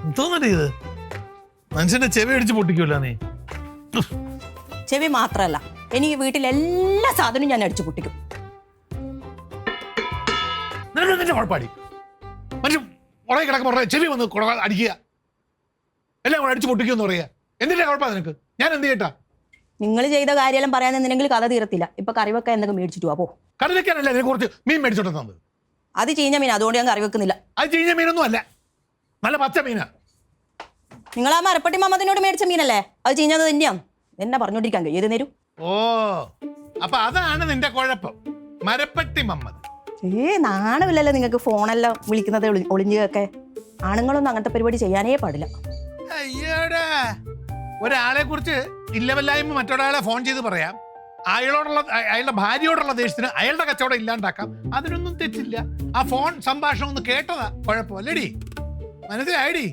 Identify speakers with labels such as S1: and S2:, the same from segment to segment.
S1: എന്തോന്നല്ലേ ഇത്? മനുഷ്യന്റെ ചെവി അടിച്ച് പൊട്ടിക്കൂല നീ.
S2: ചെവി മാത്രല്ല, എനിക്ക് വീട്ടിലെ എല്ലാ സാധനവും ഞാൻ അടിച്ചു പൊട്ടിക്കും.
S1: നിനക്ക് നിന്റെ കുഴപ്പമാടി. മനുഷ്യൻ ഉറങ്ങി കിടക്കുമ്പോ ചെവി വന്ന് അടിക്കുക, എല്ലാം കൂടെ അടിച്ചു പൊട്ടിക്കുമെന്ന് പറയുക. എന്തിന്റെ കുഴപ്പമാണ് നിനക്ക്? ഞാൻ എന്ത് ചെയ്യട്ടാ?
S2: നിങ്ങൾ ചെയ്ത കാര്യമെല്ലാം പറയാൻ നിന്നെങ്കിൽ കഥ തീരത്തില്ല. ഇപ്പൊ കറിവെക്കാൻ എന്തെങ്കിലും മേടിച്ചിട്ട് പോ.
S1: കറി വെക്കാനല്ലേ നിനക്ക് കുറച്ച് മീൻ മേടിച്ചോട്ട് തന്നത്?
S2: അത് ചീഞ്ഞ മീൻ, അതുകൊണ്ട് ഞാൻ കറി വെക്കുന്നില്ല.
S1: അത് ചീഞ്ഞ മീനൊന്നും അല്ല, നല്ല പച്ച മീനാ.
S2: നിങ്ങൾ ആ മരപ്പട്ടി മമ്മദിനോട് മേടിച്ച മീനല്ലേ? അത് ചീഞ്ഞത് തന്നെയാണ്. എന്നെ പറഞ്ഞോണ്ടിരിക്കാൻ കഴിയും. ഏത് നേരും.
S1: ഓ, അപ്പൊ അതാണ് നിന്റെ കുഴപ്പം, മരപ്പട്ടി മമ്മദ്.
S2: നാണമില്ലല്ലോ നിങ്ങൾക്ക് ഫോണെല്ലാം വിളിക്കുന്നത് ഒളിഞ്ഞൊക്കെ. ആണുങ്ങളൊന്നും അങ്ങനത്തെ പരിപാടി ചെയ്യാനേ പാടില്ല.
S1: അയ്യോടാ, ഒരാളെ കുറിച്ച് ഇല്ലവല്ലായ്മ മറ്റൊരാളെ ഫോൺ ചെയ്ത് പറയാം. അയാളുടെ ഭാര്യയോടുള്ള ദേഷ്യത്തിന് അയാളുടെ കച്ചവടം ഇല്ലാണ്ടാക്കാം. അതിനൊന്നും തെറ്റില്ല. ആ ഫോൺ സംഭാഷണം ഒന്ന് കേട്ടതാ കുഴപ്പമല്ലേടി? മനസ്സിലായടി?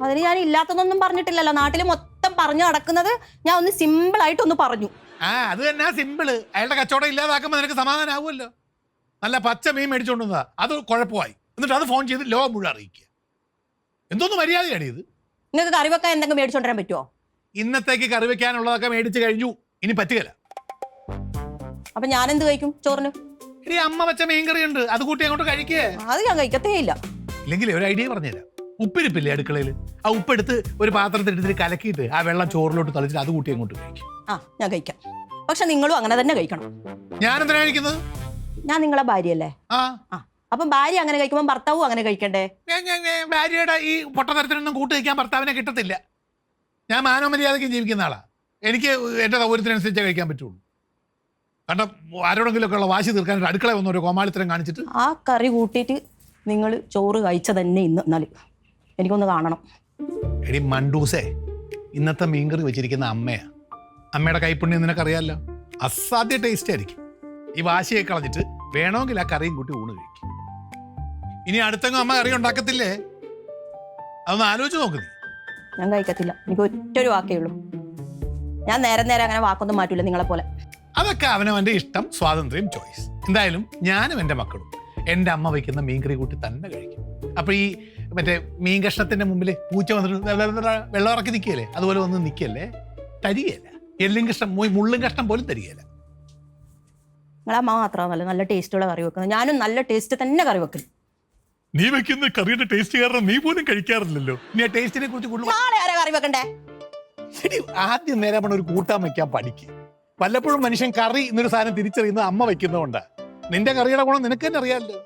S2: അതിന് ഞാൻ ഇല്ലാത്തതൊന്നും പറഞ്ഞിട്ടില്ലല്ലോ. നാട്ടിൽ മൊത്തം പറഞ്ഞു നടക്കുന്നത് ഞാൻ ഒന്ന് സിമ്പിൾ ആയിട്ടൊന്ന് പറഞ്ഞു.
S1: അത് തന്നെ സിമ്പിള്. അയാളുടെ കച്ചവടം ഇല്ലാതാക്കുമ്പോ നിനക്ക് സമാധാനമാവുമല്ലോ. നല്ല പച്ച മീൻ മേടിച്ചോണ്ടുവന്നതാ, അത് കുഴപ്പമായി. എന്നിട്ട് അത് ഫോൺ ചെയ്ത് ലോകം മുഴുവൻ അറിയിക്കുക. എന്തോന്ന് മര്യാദയാടി ഇത്?
S2: നിങ്ങൾക്ക് കറി വെക്കാൻ എന്തെങ്കിലും മേടിച്ചോണ്ടിരാൻ പറ്റുമോ?
S1: ഇന്നത്തേക്ക് കറി വെക്കാനുള്ളതൊക്കെ മേടിച്ച് കഴിഞ്ഞു, ഇനി പറ്റുകയില്ല.
S2: അപ്പൊ ഞാൻ എന്ത് കഴിക്കും ചോറിന്?
S1: ഇനി അമ്മ വെച്ച മീൻകറി ഉണ്ട്, അത് കൂട്ടി അങ്ങോട്ട് കഴിക്കേ.
S2: അത് ഞാൻ കഴിക്കത്തേ ഇല്ല.
S1: ഇല്ലെങ്കിൽ ഒരു ഐഡിയ പറഞ്ഞുതരാം. ഉപ്പിരിപ്പില്ലേ അടുക്കളയിൽ, ആ ഉപ്പെടുത്ത് ഒരു പാത്രത്തിൽ എടുത്തിട്ട് കലക്കിയിട്ട് ആ വെള്ളം ചോറിലോട്ട് തളിച്ചിട്ട് അത് കൂട്ടി അങ്ങോട്ട് കഴിക്കും.
S2: ഞാൻ കഴിക്കാം. പക്ഷെ നിങ്ങളും അങ്ങനെ തന്നെ കഴിക്കണം.
S1: ഞാൻ എന്തിനാ കഴിക്കുന്നത്?
S2: ഞാൻ നിങ്ങളെ ഭാര്യയല്ലേ? അപ്പം ഭാര്യ അങ്ങനെ കഴിക്കുമ്പോൾ ഭർത്താവും അങ്ങനെ കഴിക്കണ്ടേ?
S1: ഭാര്യയുടെ ഈ പൊട്ടത്തരത്തിനൊന്നും കൂട്ട് കഴിക്കാൻ ഭർത്താവിനെ കിട്ടത്തില്ല. ഞാൻ മാനവമര്യാദയ്ക്ക് ജീവിക്കുന്ന ആളാ. എനിക്ക് എന്റെ സൗകര്യത്തിനനുസരിച്ചേ കഴിക്കാൻ പറ്റുള്ളൂ. കാരണം ആരോടെങ്കിലും ഒക്കെ ഉള്ള വാശി തീർക്കാൻ അടുക്കള വന്ന ഒരു കോമാളിത്തരം കാണിച്ചിട്ട്
S2: ആ കറി കൂട്ടിയിട്ട് നിങ്ങൾ ചോറ് കഴിച്ച തന്നെ ഇന്ന്. എന്നാലും എനിക്കൊന്ന് കാണണം.
S1: എടി മണ്ടൂസേ, ഇന്നത്തെ മീൻകറി വെച്ചിരിക്കുന്ന അമ്മയാ. അമ്മയുടെ കൈപ്പുണ്യം നിനക്കറിയാമല്ലോ. അസാധ്യ ടേസ്റ്റ് ആയിരിക്കും. ഈ വാശിയെ കളഞ്ഞിട്ട് വേണമെങ്കിൽ ആ കറിയും കൂട്ടി ഊണ് കഴിക്കും. ഇനി അടുത്തെങ്ങും അമ്മ കറി ഉണ്ടാക്കത്തില്ലേ? അതൊന്ന് ആലോചിച്ച് നോക്ക് നീ.
S2: ഞാൻ കഴിക്കത്തില്ല. എനിക്ക് ഒറ്റൊരു വാക്കേ ഉള്ളൂ. ഞാൻ നേരെ അങ്ങനെ വാക്കൊന്നും മാറ്റൂല നിങ്ങളെ പോലെ.
S1: അതൊക്കെ അവനവന്റെ ഇഷ്ടം, സ്വാതന്ത്ര്യം, ചോയ്സ്. എന്തായാലും ഞാനും എൻ്റെ മക്കളും എൻ്റെ അമ്മ വയ്ക്കുന്ന മീൻകറി കൂട്ടി തന്നെ കഴിക്കും. അപ്പൊ ഈ മറ്റേ മീൻ കഷ്ണത്തിന്റെ മുമ്പിൽ പൂച്ച വന്നിട്ട് വെള്ളം ഇറക്കി നിൽക്കുകയല്ലേ, അതുപോലെ വന്ന് നിൽക്കല്ലേ, തരികയല്ല. എല്ലും കഷ്ണം മുള്ളും കഷ്ണം പോലും തരികയല്ല.
S2: നിങ്ങളെ അമ്മ മാത്രമല്ല നല്ല ടേസ്റ്റുള്ള കറി വെക്കുന്നത്. ഞാനും നല്ല ടേസ്റ്റ് തന്നെ കറി വെക്കും.
S1: നീ വെക്കുന്ന കറിയുടെ ടേസ്റ്റ് കാരണം നീ പോലും കഴിക്കാറില്ലല്ലോ. നീ ആ ടേസ്റ്റിനെ കുറിച്ച്
S2: കറി വെക്കണ്ടേ?
S1: ആദ്യം നേരം ഒരു കൂട്ടാൻ വയ്ക്കാൻ പഠിക്കുക. വല്ലപ്പോഴും മനുഷ്യൻ കറി എന്നൊരു സാധനം തിരിച്ചറിയുന്നത് അമ്മ വയ്ക്കുന്നതുകൊണ്ടാ. നിന്റെ കറിയുടെ ഗുണം നിനക്ക് തന്നെ അറിയാമല്ലോ.